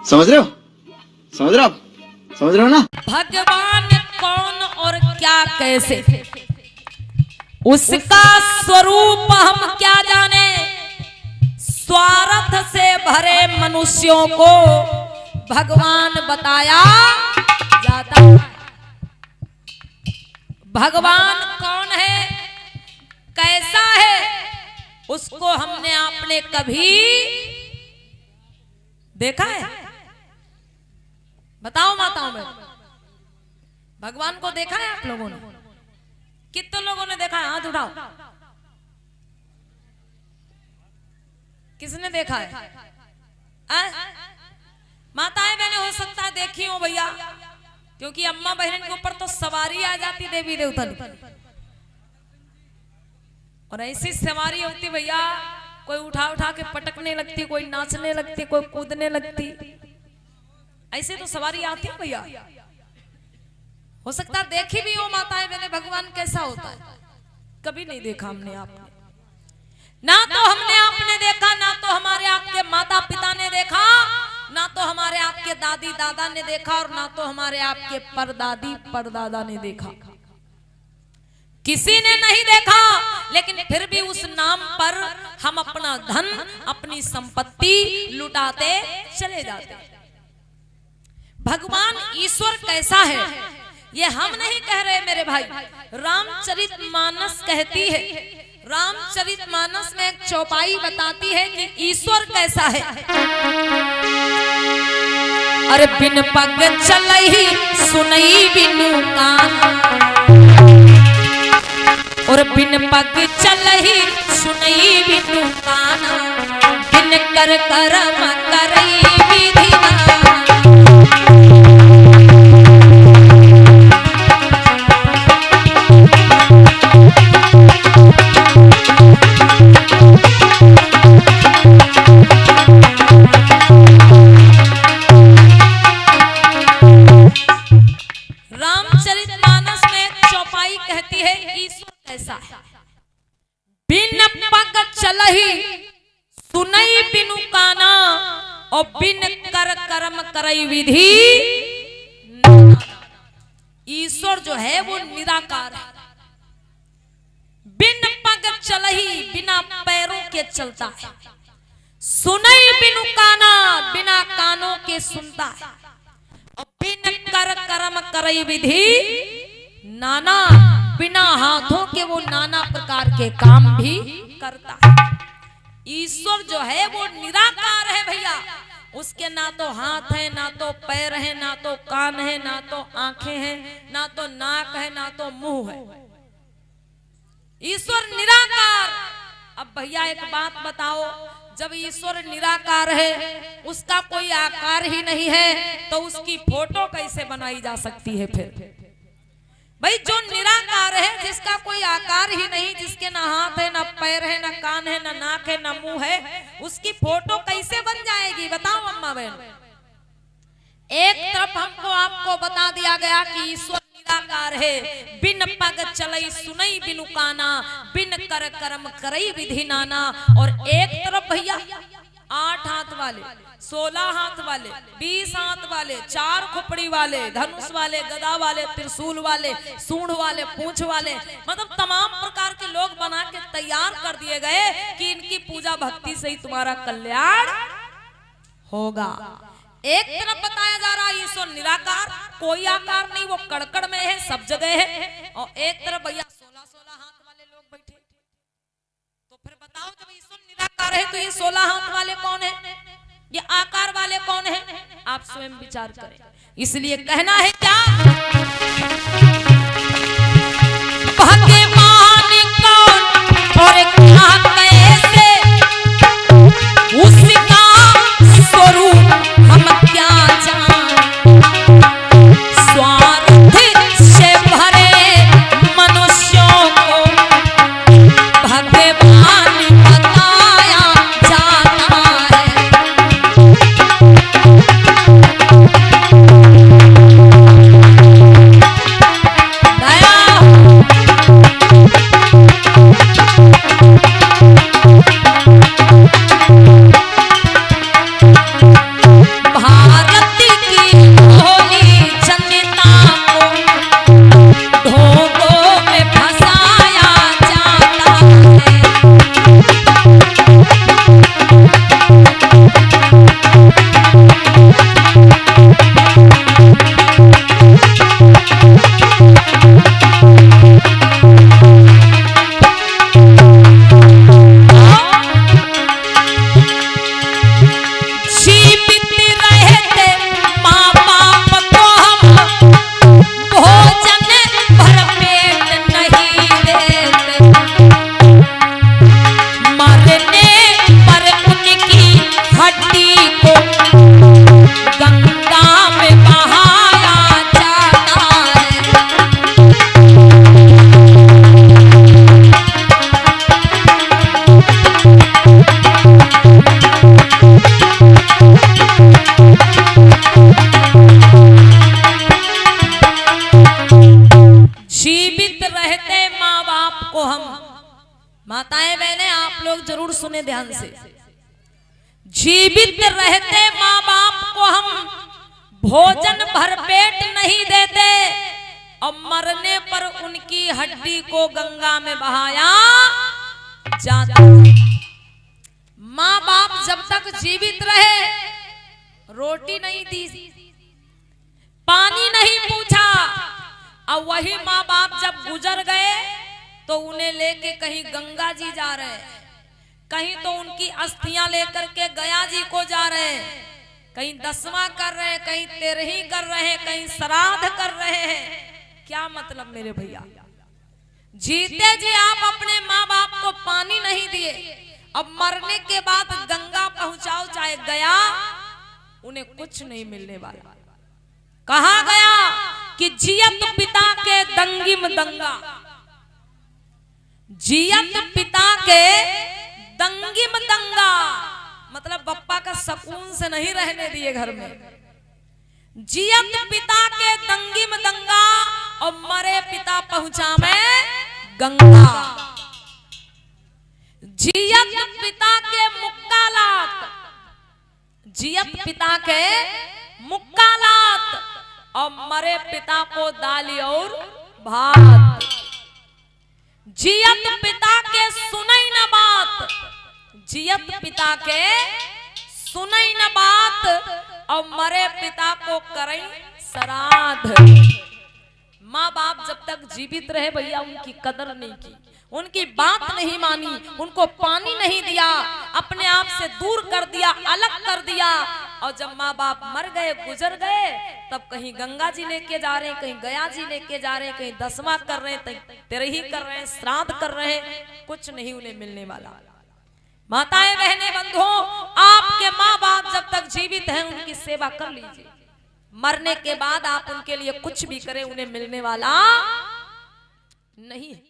समझ रहे हो? समझ रहे हो आप? समझ रहे हो ना? भगवान कौन और क्या कैसे, उसका स्वरूप हम क्या जाने। स्वार्थ से भरे मनुष्यों को भगवान बताया जाता है। भगवान कौन है, कैसा है, उसको हमने आपने कभी देखा है? बताओ माताओं में, भगवान को देखा है आप लोगों ने? कितने लोगों ने देखा है? हाथ उठाओ। किसने देखा है? माताएं बहनें हो सकता है देखी हो भैया, क्योंकि अम्मा बहन के ऊपर तो सवारी आ जाती देवी देवता की, और ऐसी सवारी होती भैया, कोई उठा उठा के पटकने लगती, कोई नाचने लगती, कोई कूदने लगती। ऐसे तो सवारी आती है भैया। हो सकता देखी भी हो माताएं बहनें भगवान कैसा होता है। कभी नहीं देखा हमने आपने, ना तो हमने आपने देखा, ना तो हमारे आपके माता पिता ने देखा, ना तो हमारे आपके दादी दादा ने देखा, और ना तो हमारे आपके परदादी परदादा ने देखा। किसी ने नहीं देखा, लेकिन फिर भी उस नाम पर हम अपना धन अपनी संपत्ति लुटाते चले जाते। भगवान ईश्वर कैसा है ये हम नहीं कह रहे मेरे भाई, रामचरितमानस कहती है। रामचरितमानस में एक चौपाई बताती है कि ईश्वर कैसा है। अरे बिन पग चलही सुनई बिनु कान, और बिन पग चलही सुनई बिनु कान, बिन कर करम करई विधि नाना। रामचरितमानस में चौपाई कहती है ईश्वर कैसा है। बिन पग चलही सुनई बिनु काना, और बिन कर कर्म करई विधि। ईश्वर जो है वो निराकार है। बिन पग चलही, बिना पैरों के चलता है। सुनई बिनु काना, बिना कानों के सुनता है। और बिन कर कर्म करई विधि नाना, बिना हाथों के वो नाना प्रकार के काम भी करता है। ईश्वर जो है वो निराकार है भैया। उसके ना तो हाथ है, ना तो पैर है, ना तो कान है, ना तो आंखें हैं, ना तो नाक है, ना तो मुंह है। ईश्वर निराकार। अब भैया एक बात बताओ, जब ईश्वर निराकार है, उसका कोई आकार ही नहीं है, तो उसकी फोटो कैसे बनाई जा सकती है? फिर भाई जो निराकार है, जिसका कोई आकार ही नहीं, जिसके ना हाथ है, ना पैर है, ना कान है, ना नाक है, ना मुंह है, उसकी फोटो कैसे बन जाएगी? बताओ अम्मा बहन। एक तरफ हमको आपको बता दिया गया कि ईश्वर निराकार है, बिन पग चलई सुनई बिनु काना, बिन कर कर्म करई विधि नाना। और एक तरफ भैया 8 हाथ वाले, 16 हाथ वाले, 20 हाथ वाले, 4 खोपड़ी वाले, धनुष वाले, गदा वाले, त्रिशूल वाले, सूंड वाले, पूंछ वाले, मतलब तमाम प्रकार के लोग बना के तैयार कर दिए गए कि इनकी पूजा भक्ति से ही तुम्हारा कल्याण होगा। एक तरफ बताया जा रहा है ईश्वर निराकार, कोई आकार नहीं, वो कड़कड़ में है, सब जगह है। और एक तरफ भैया 16 हाथ वाले लोग बैठे। तो फिर बताओ, जब ईश्वर निराकार है तो ये 16 हाथ वाले कौन है, ये आकार वाले कौन है? आप स्वयं विचार करें। इसलिए कहना है क्या, भगवान कौन और क्या कैसे, उसका स्वरूप हम क्या जान। स्वार्थ से भरे मनुष्यों को भगवान बताया जाता है। माताएं बहनें आप लोग जरूर सुने ध्यान से। जीवित रहते माँ बाप को हम भोजन भरपेट नहीं देते और मरने पर उनकी हड्डी को गंगा में बहाया जाता। माँ बाप जब तक जीवित रहे रोटी नहीं दी, पानी नहीं पूछा, और वही माँ बाप जब गुजर गए तो उन्हें लेके कहीं गंगा जी जा रहे हैं, कहीं तो उनकी अस्थियां लेकर के गया जी को जा रहे हैं, कहीं 10वां कर रहे हैं, कहीं 13ही कर रहे हैं, कहीं श्राद्ध कर रहे हैं। क्या मतलब मेरे भैया, जीते जी आप अपने माँ बाप को पानी नहीं दिए, अब मरने के बाद गंगा पहुंचाओ चाहे गया, उन्हें कुछ नहीं मिलने वाला। कहा गया कि जियत पिता के दंगिम दंगा, जियत पिता के दंगिम दंगा, मतलब बप्पा का सुकून से नहीं रहने दिए घर में। जियत पिता के दंगिम दंगा और मरे पिता पहुंचा में गंगा। जियत पिता के मुक्कालात, जियत पिता के मुक्कालात और मरे पिता को दाली और भात। जियत पिता के सुनई न बात, जियत पिता के सुनई न बात और मरे पिता को करई श्राद्ध। माँ बाप जब तक जीवित रहे भैया उनकी कदर नहीं की, उनकी बात नहीं मानी, उनको पानी नहीं दिया, अपने आप से दूर कर दिया, अलग कर दिया। और जब माँ बाप मर गए गुजर गए तब कहीं गंगा जी लेके जा रहे हैं, कहीं गया जी लेके जा रहे हैं, कहीं 10वां कर रहे हैं, कहीं 13ही कर रहे हैं, श्राद्ध कर रहे हैं, कुछ नहीं उन्हें मिलने वाला। माताएं बहनें बंधुओं, आपके माँ बाप जब तक जीवित हैं उनकी सेवा कर लीजिए, मरने के बाद आप उनके लिए कुछ भी करें उन्हें मिलने वाला नहीं है।